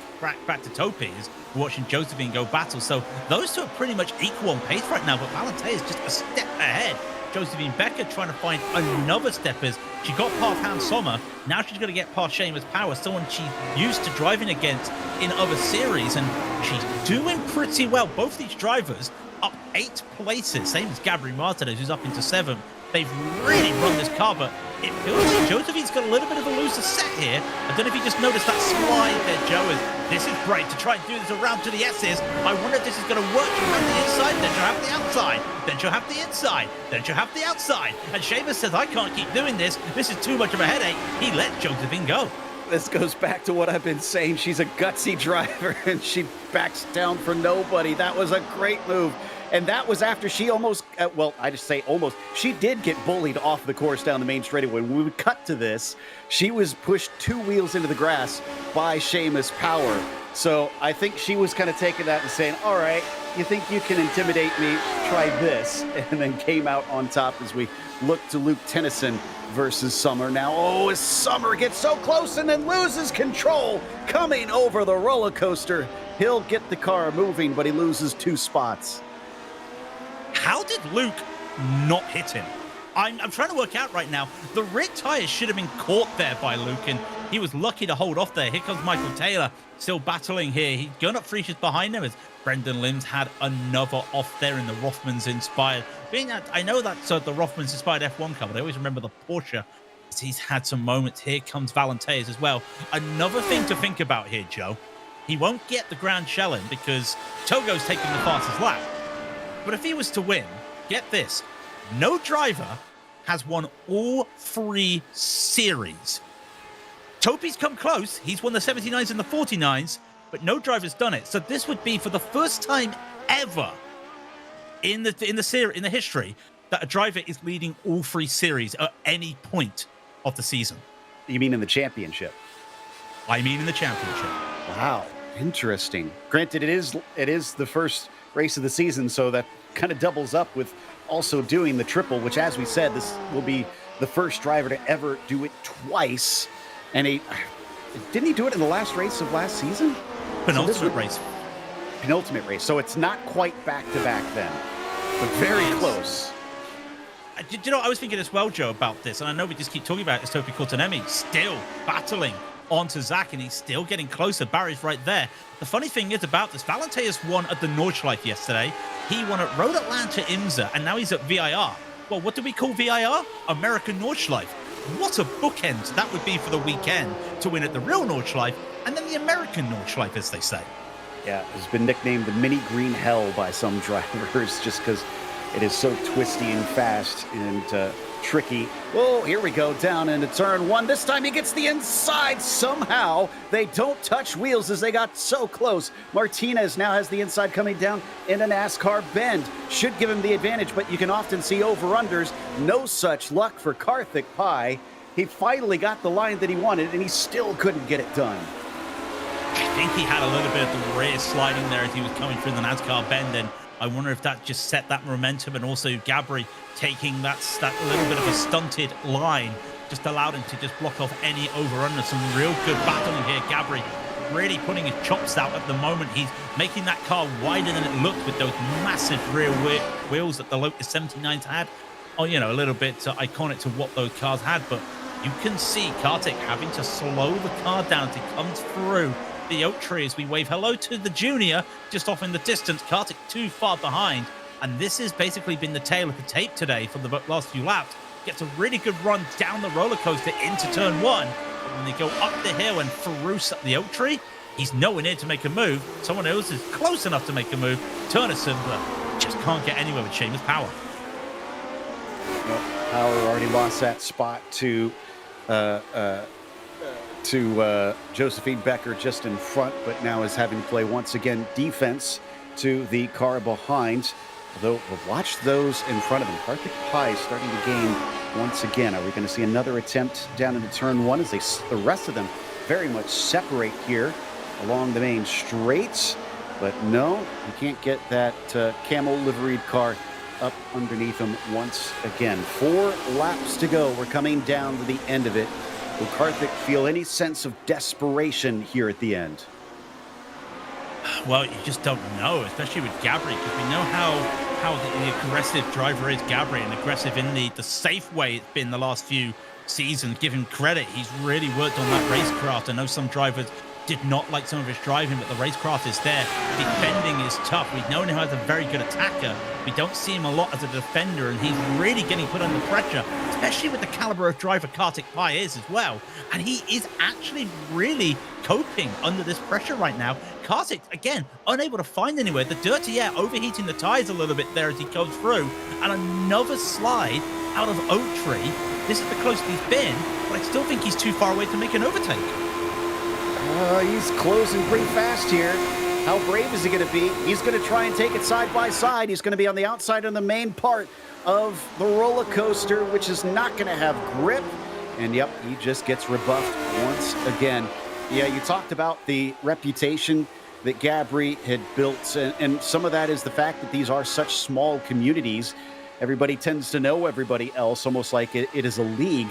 back to Topi as watching Josephine go battle. So those two are pretty much equal on pace right now, but Valentin is just a step ahead. Josephine Becker trying to find another step as she got past Hans Sommer. Now she's going to get past Seamus Power, someone she's used to driving against in other series, and she's doing pretty well. Both these drivers up 8 places, same as Gabriel Martinez, who's up into 7th. They've really run this car, but it feels like Josephine's got a little bit of a looser set here. I don't know if you just noticed that slide there, Joe. This is great to try and do this around to the S's. I wonder if this is going to work. She'll have the inside, then she'll have the outside, then she'll have the inside, then she'll have the outside. And Seamus says, I can't keep doing this. This is too much of a headache. He lets Josephine go. This goes back to what I've been saying. She's a gutsy driver, and she backs down for nobody. That was a great move. And that was after she almost, well, I just say almost, she did get bullied off the course down the main straightaway. When we would cut to this, she was pushed 2 wheels into the grass by Seamus Power. So I think she was kind of taking that and saying, all right, you think you can intimidate me? Try this. And then came out on top as we look to Luke Tennyson versus Summer. Now, oh, as Summer gets so close and then loses control coming over the roller coaster. He'll get the car moving, but he loses 2 spots. How did Luke not hit him? I'm trying to work out right now. The rear tires should have been caught there by Luke, and he was lucky to hold off there. Here comes Michael Taylor, still battling here. He's going up free shots behind him as Brendan Limbs had another off there in the Rothmans inspired. Being that I know that's the Rothmans inspired F1 car, but I always remember the Porsche. He's had some moments. Here comes Valenteas as well. Another thing to think about here, Joe. He won't get the Grand Challenge because Togo's taking the fastest lap. But if he was to win, get this, no driver has won all 3 series. Topi's come close. He's won the 79s and the 49s, but no driver's done it. So this would be for the first time ever in the history that a driver is leading all 3 series at any point of the season. You mean in the championship? I mean in the championship. Wow, interesting. Granted, it is the first race of the season, so that kind of doubles up with also doing the triple, which, as we said, this will be the first driver to ever do it twice. And didn't he do it in the last race of last season? Penultimate race. Penultimate race. So it's not quite back-to-back then, but very close. You know, I was thinking as well, Joe, about this, and I know we just keep talking about it, as Topi Kortsanemi still battling onto Zach, and he's still getting closer. Barry's right there. The funny thing is about this, Valenteas won at the Nordschleife yesterday. He won at Road Atlanta IMSA, and now he's at VIR. Well, what do we call VIR? American Nordschleife. what a bookend that would be for the weekend to win at the real Nordschleife and then the American Nordschleife, as they say. Yeah, it's been nicknamed the mini green hell by some drivers just because it is so twisty and fast and tricky. Oh, here we go, down into turn one. This time he gets the inside somehow. They don't touch wheels as they got so close. Martinez now has the inside coming down in a NASCAR bend. Should give him the advantage, but you can often see over-unders. No such luck for Karthik Pai. He finally got the line that he wanted, and he still couldn't get it done. I think he had a little bit of the rear sliding there as he was coming through the NASCAR bend, and I wonder if that just set that momentum, and also Gabri taking that little bit of a stunted line just allowed him to just block off any over-under. Some real good battling here. Gabri really putting his chops out at the moment. He's making that car wider than it looked with those massive rear wheels that the Lotus 79s had. Oh, you know, a little bit iconic to what those cars had, but you can see Kartik having to slow the car down as he comes through the oak tree as we wave hello to the junior just off in the distance. Kartik too far behind, and this has basically been the tail of the tape today for the last few laps. Gets a really good run down the roller coaster into turn one, but when they go up the hill and Farouz up the oak tree, he's nowhere near to make a move. Someone else is close enough to make a move. Turner Simba just can't get anywhere with Seamus Power. Well, Power already lost that spot to Josephine Becker just in front, but now is having to play once again defense to the car behind. Although, watch those in front of him. Karthik Pai starting to gain once again. Are we going to see another attempt down into turn one as the rest of them very much separate here along the main straights? But no, you can't get that camel liveried car up underneath him once again. 4 laps to go. We're coming down to the end of it. Will Karthik feel any sense of desperation here at the end? Well, you just don't know, especially with Gabri, because we know how the aggressive driver is, Gabri, and aggressive in the safe way it's been the last few seasons. Give him credit. He's really worked on that racecraft. I know some drivers did not like some of his driving, but the racecraft is there. Defending is tough. We've known him as a very good attacker. We don't see him a lot as a defender, and he's really getting put under pressure, especially with the caliber of driver Karthik Pai is as well. And he is actually really coping under this pressure right now. Karthik, again, unable to find anywhere. The dirty air overheating the tires a little bit there as he goes through. And another slide out of Oak Tree. This is the closest he's been, but I still think he's too far away to make an overtake. He's closing pretty fast here. How brave is he going to be? He's going to try and take it side by side. He's going to be on the outside on the main part of the roller coaster, which is not going to have grip. And yep, he just gets rebuffed once again. Yeah, you talked about the reputation that Gabri had built, and some of that is the fact that these are such small communities. Everybody tends to know everybody else, almost like it is a league.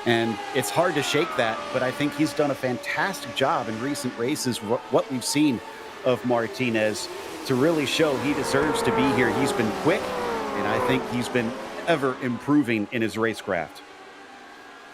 And it's hard to shake that, but I think he's done a fantastic job in recent races, what we've seen of Martinez, to really show he deserves to be here. He's been quick, and I think he's been ever improving in his racecraft.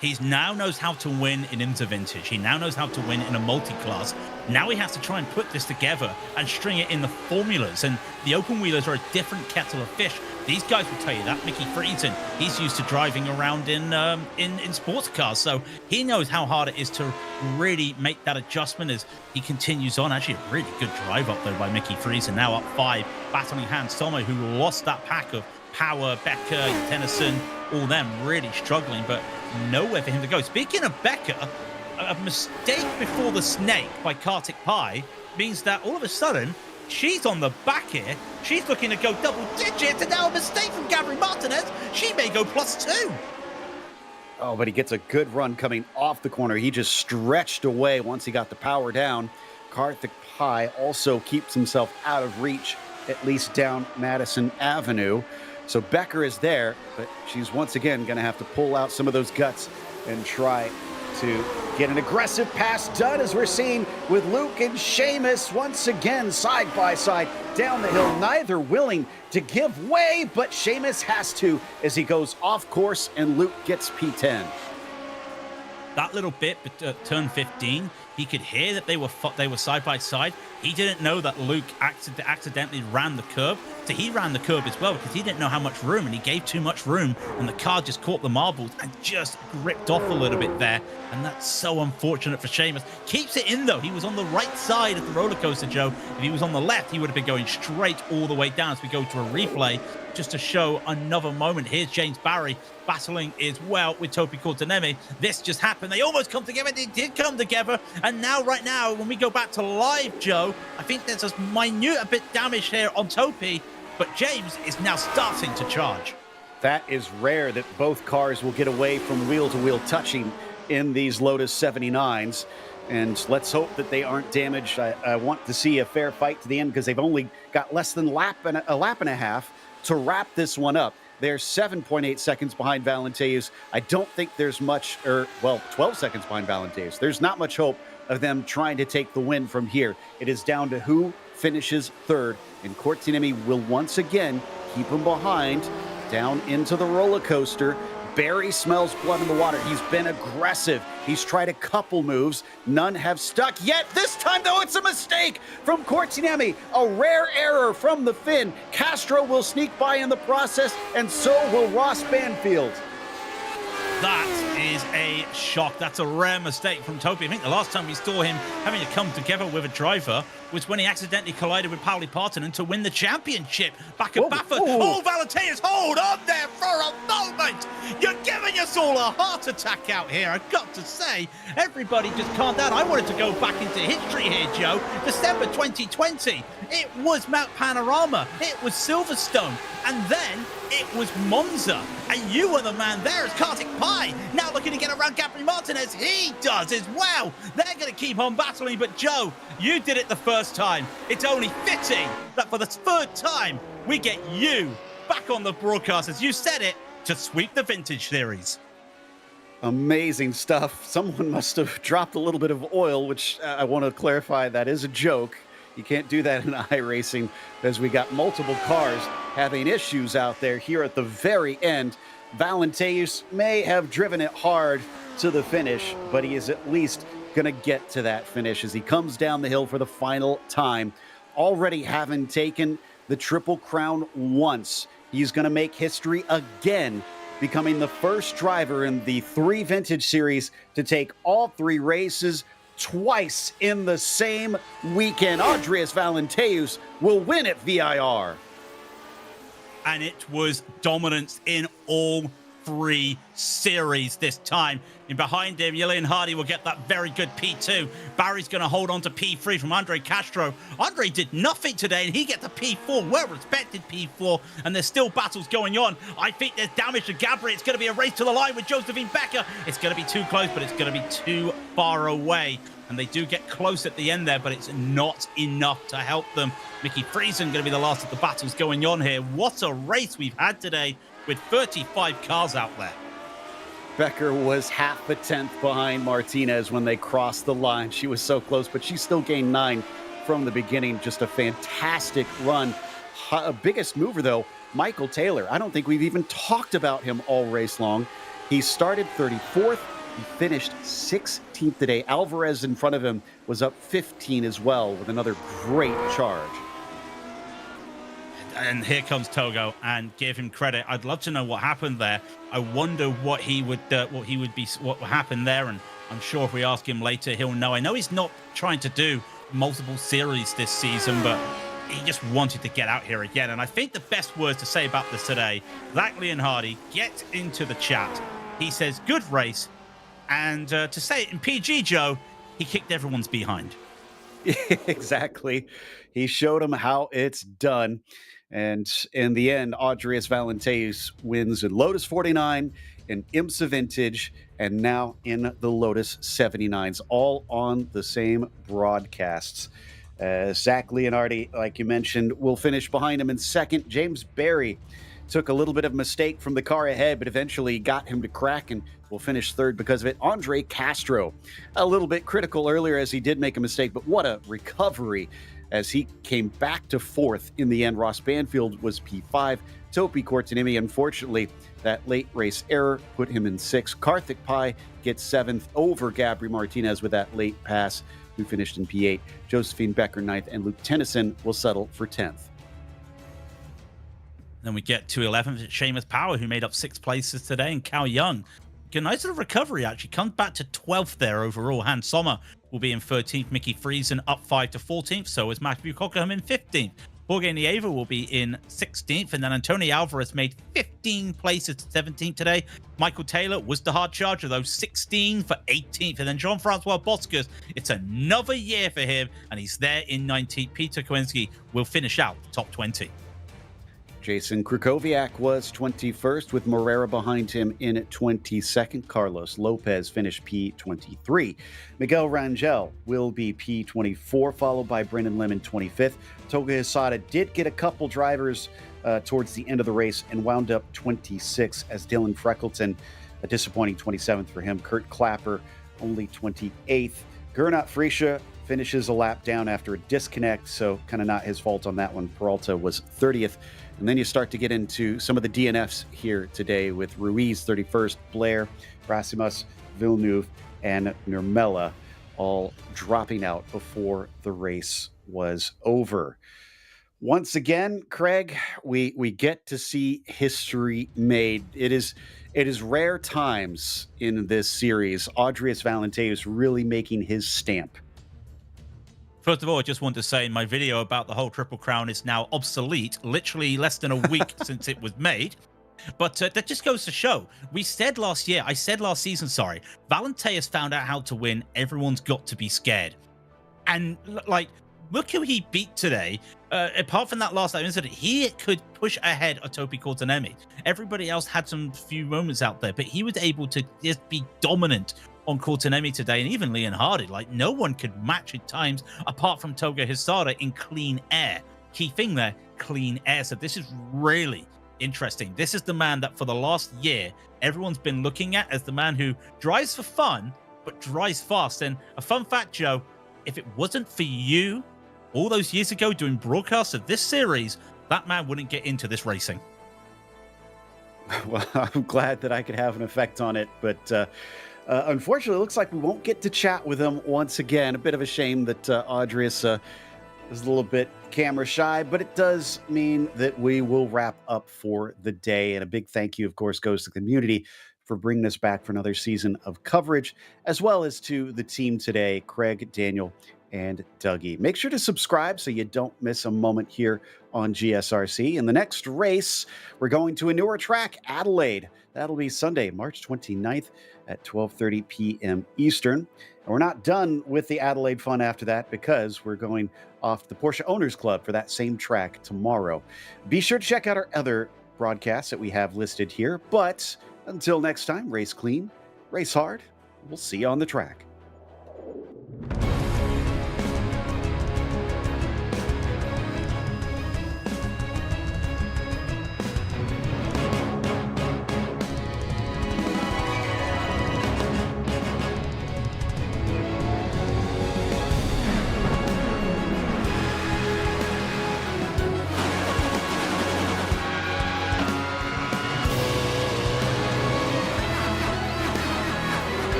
He now knows how to win in IMSA Vintage. He now knows how to win in a multi-class. Now he has to try and put this together and string it in the formulas. And the open wheelers are a different kettle of fish. These guys will tell you that. Mickey Friesen, he's used to driving around in sports cars. So he knows how hard it is to really make that adjustment as he continues on. Actually, a really good drive up though by Mickey Friesen. Now up 5, battling Hans Sommer, who lost that pack of Power, Becker, Tennyson, all them really struggling, but nowhere for him to go. Speaking of Becker, a mistake before the snake by Karthik Pai means that all of a sudden she's on the back here. She's looking to go double digits, and now a mistake from Gabri Martinez. She may go +2. Oh, but he gets a good run coming off the corner. He just stretched away once he got the power down. Karthik Pai also keeps himself out of reach, at least down Madison Avenue. So Becker is there, but she's once again going to have to pull out some of those guts and try to get an aggressive pass done, as we're seeing with Luke and Seamus once again side by side down the hill, neither willing to give way, but Seamus has to as he goes off course and Luke gets P10. That little bit, turn 15, He could hear that they were side by side. He didn't know that Luke accidentally ran the curb. So he ran the curb as well because he didn't know how much room, and he gave too much room, and the car just caught the marbles and just gripped off a little bit there. And that's so unfortunate for Seamus. Keeps it in though. He was on the right side of the roller coaster, Joe. If he was on the left, he would have been going straight all the way down. As we go to a replay just to show another moment. Here's James Barry battling as well with Topi Courtenemi. This just happened. They almost come together. They did come together. And now, right now, when we go back to live, Joe, I think there's a minute a bit damage here on Topi, but James is now starting to charge. That is rare that both cars will get away from wheel-to-wheel touching in these Lotus 79s. And let's hope that they aren't damaged. I want to see a fair fight to the end because they've only got less than a lap and a half to wrap this one up. They're 7.8 seconds behind Valenteus. I don't think there's much, 12 seconds behind Valenteus. There's not much hope of them trying to take the win from here. It is down to who finishes third, and Courtenemi will once again keep him behind down into the roller coaster. Barry smells blood in the water. He's been aggressive. He's tried a couple moves. None have stuck yet. This time, though, it's a mistake from Courtenemi. A rare error from the Finn. Castro will sneak by in the process, and so will Ross Banfield. That is a shock. That's a rare mistake from Topi. I think the last time we saw him having to come together with a driver was when he accidentally collided with Pauli Partonen to win the championship back at Baffert. Oh, Valenteus, hold on there for a moment. You're giving us all a heart attack out here. I've got to say, everybody just calm down. I wanted to go back into history here, Joe. December 2020. It was Mount Panorama. It was Silverstone. And then it was Monza. And you were the man there as Kartik Pai. Now looking to get around Gabriel Martinez. He does as well. They're going to keep on battling. But Joe, you did it the first time. It's only fitting that for the third time, we get you back on the broadcast, as you said it, to sweep the Vintage Series. Amazing stuff. Someone must have dropped a little bit of oil, which I want to clarify, that is a joke. You can't do that in iRacing because we got multiple cars having issues out there here at the very end. Valenteus may have driven it hard to the finish, but he is at least going to get to that finish as he comes down the hill for the final time. Already having taken the Triple Crown once, he's going to make history again, becoming the first driver in the 3 Vintage Series to take all 3 races twice in the same weekend. Andreas Valenteus will win at VIR. And it was dominance in all 3 series this time. And behind him, Julian Hardy will get that very good P2. Barry's going to hold on to P3 from Andre Castro. Andre did nothing today, and he gets a P4, well-respected P4, and there's still battles going on. I think there's damage to Gabriel. It's going to be a race to the line with Josephine Becker. It's going to be too close, but it's going to be too far away. And they do get close at the end there, but it's not enough to help them. Mickey Friesen going to be the last of the battles going on here. What a race we've had today with 35 cars out there. Becker was half a tenth behind Martinez when they crossed the line. She was so close, but she still gained 9 from the beginning. Just a fantastic run. Biggest mover, though, Michael Taylor. I don't think we've even talked about him all race long. He started 34th. He finished 16th today. Alvarez in front of him was up 15 as well with another great charge. And here comes Togo, and give him credit. I'd love to know what happened there. I wonder what happened there, and I'm sure if we ask him later, he'll know. I know he's not trying to do multiple series this season, but he just wanted to get out here again. And I think the best words to say about this today, Zach Leonhardi, get into the chat. He says, good race. And to say it in PG, Joe, he kicked everyone's behind. Exactly. He showed them how it's done. And in the end, Andreas Valenteus wins in Lotus 49, in IMSA Vintage, and now in the Lotus 79s, all on the same broadcasts. Zach Leonhardi, like you mentioned, will finish behind him in second. James Barry took a little bit of a mistake from the car ahead, but eventually got him to crack and will finish third because of it. Andre Castro, a little bit critical earlier as he did make a mistake, but what a recovery as he came back to fourth in the end. Ross Banfield was P5, Topi Kortaniemi. Unfortunately, that late race error put him in 6th. Karthik Pai gets 7th over Gabri Martinez with that late pass, who finished in P8. Josephine Becker 9th, and Luke Tennyson will settle for 10th. Then we get to 11th, it's Seamus Power, who made up 6 places today, and Cao Young. A nice little recovery, actually. Comes back to 12th there overall. Hans Sommer will be in 13th. Mickey Friesen up 5 to 14th. So is Matthew Cockerham in 15th. Jorge Nieva will be in 16th. And then Antonio Alvarez made 15 places to 17th today. Michael Taylor was the hard charger, though, 16 for 18th. And then Jean-Francois Boscus, it's another year for him, and he's there in 19th. Peter Kowinski will finish out the top 20. Jason Krakowiak was 21st, with Morera behind him in 22nd. Carlos Lopez finished P23. Miguel Rangel will be P24, followed by Brendan Lemon 25th. Toga Hisada did get a couple drivers towards the end of the race and wound up 26th as Dylan Freckleton, a disappointing 27th for him. Kurt Clapper only 28th. Gernot Frische finishes a lap down after a disconnect, so kind of not his fault on that one. Peralta was 30th. And then you start to get into some of the DNFs here today with Ruiz 31st, Blair, Rasimus, Villeneuve, and Nurmela all dropping out before the race was over. Once again, Craig, we get to see history made. It is rare times in this series. Audrius Valenteus really making his stamp. First of all, I just want to say in my video about the whole Triple Crown is now obsolete, literally less than a week since it was made. But that just goes to show. I said last season, Valenteus found out how to win. Everyone's got to be scared. And like, look who he beat today. Apart from that last incident, he could push ahead of Topi Kortaniemi. Everybody else had some few moments out there, but he was able to just be dominant on Kortaniemi today, and even Leon Hardy. Like, no one could match at times apart from Toga Hisada in clean air. Key thing there, clean air. So this is really interesting. This is the man that for the last year everyone's been looking at as the man who drives for fun but drives fast. And a fun fact, Joe, if it wasn't for you all those years ago doing broadcasts of this series, that man wouldn't get into this racing. Well, I'm glad that I could have an effect on it, but unfortunately, it looks like we won't get to chat with him once again. A bit of a shame that Audrius is a little bit camera shy, but it does mean that we will wrap up for the day. And a big thank you, of course, goes to the community for bringing us back for another season of coverage, as well as to the team today, Craig, Daniel, and Dougie. Make sure to subscribe so you don't miss a moment here on GSRC. In the next race, we're going to a newer track, Adelaide. That'll be Sunday, March 29th at 12:30 p.m. Eastern. And we're not done with the Adelaide fun after that, because we're going off to the Porsche Owners Club for that same track tomorrow. Be sure to check out our other broadcasts that we have listed here. But until next time, race clean, race hard. We'll see you on the track.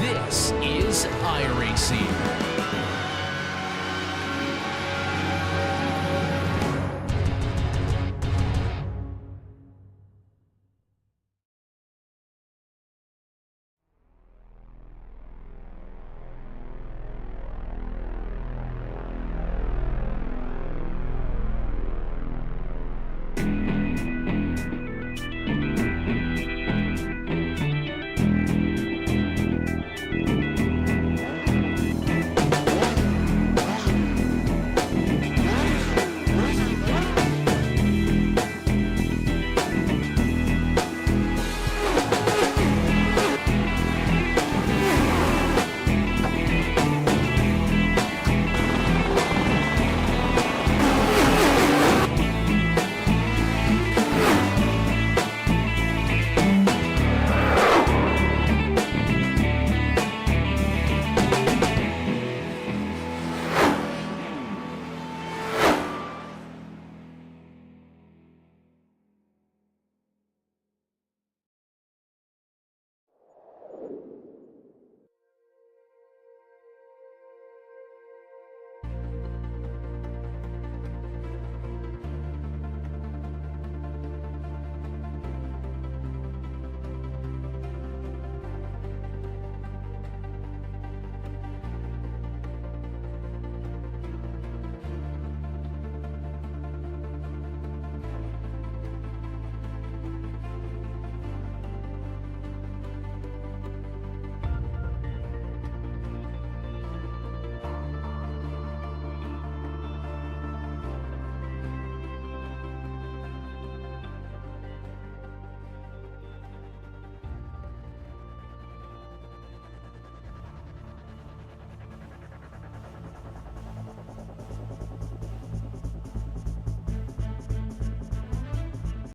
This is iRacing.